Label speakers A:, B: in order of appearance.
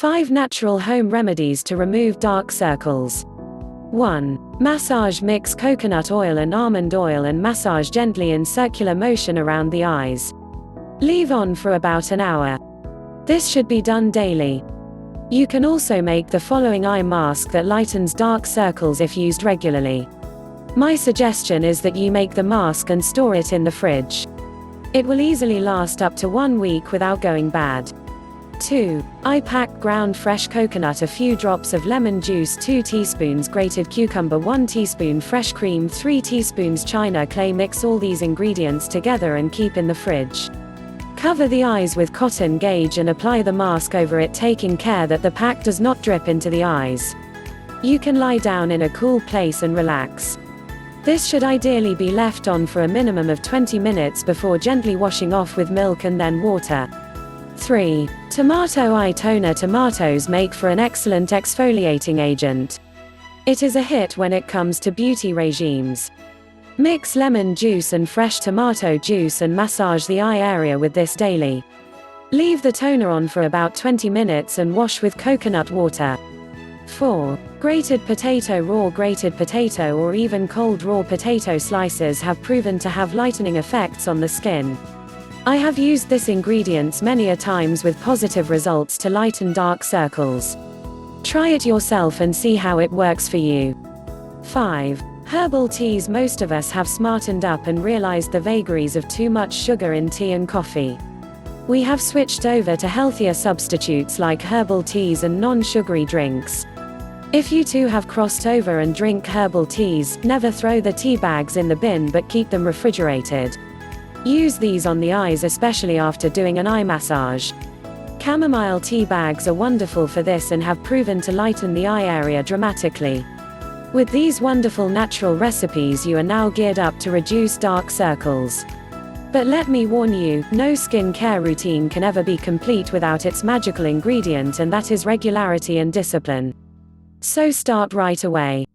A: 5 natural home remedies to remove dark circles. 1. Massage. Mix coconut oil and almond oil and massage gently in circular motion around the eyes. Leave on for about an hour. This should be done daily. You can also make the following eye mask that lightens dark circles if used regularly. My suggestion is that you make the mask and store it in the fridge. It will easily last up to 1 week without going bad. 2. Eye pack. Ground fresh coconut, a few drops of lemon juice, 2 teaspoons grated cucumber, 1 teaspoon fresh cream, 3 teaspoons china clay. Mix all these ingredients together and keep in the fridge. Cover the eyes with cotton gauge and apply the mask over it, taking care that the pack does not drip into the eyes. You can lie down in a cool place and relax. This should ideally be left on for a minimum of 20 minutes before gently washing off with milk and then water. 3. Tomato eye toner. Tomatoes make for an excellent exfoliating agent. It is a hit when it comes to beauty regimes. Mix lemon juice and fresh tomato juice and massage the eye area with this daily. Leave the toner on for about 20 minutes and wash with coconut water. 4. Grated potato. Raw grated potato or even cold raw potato slices have proven to have lightening effects on the skin. I have used this ingredients many a times with positive results to lighten dark circles. Try it yourself and see how it works for you. 5. Herbal teas. Most of us have smartened up and realized the vagaries of too much sugar in tea and coffee. We have switched over to healthier substitutes like herbal teas and non-sugary drinks. If you too have crossed over and drink herbal teas, never throw the tea bags in the bin but keep them refrigerated. Use these on the eyes, especially after doing an eye massage. Chamomile tea bags are wonderful for this and have proven to lighten the eye area dramatically. With these wonderful natural recipes, you are now geared up to reduce dark circles. But let me warn you, no skin care routine can ever be complete without its magical ingredient, and that is regularity and discipline. So start right away.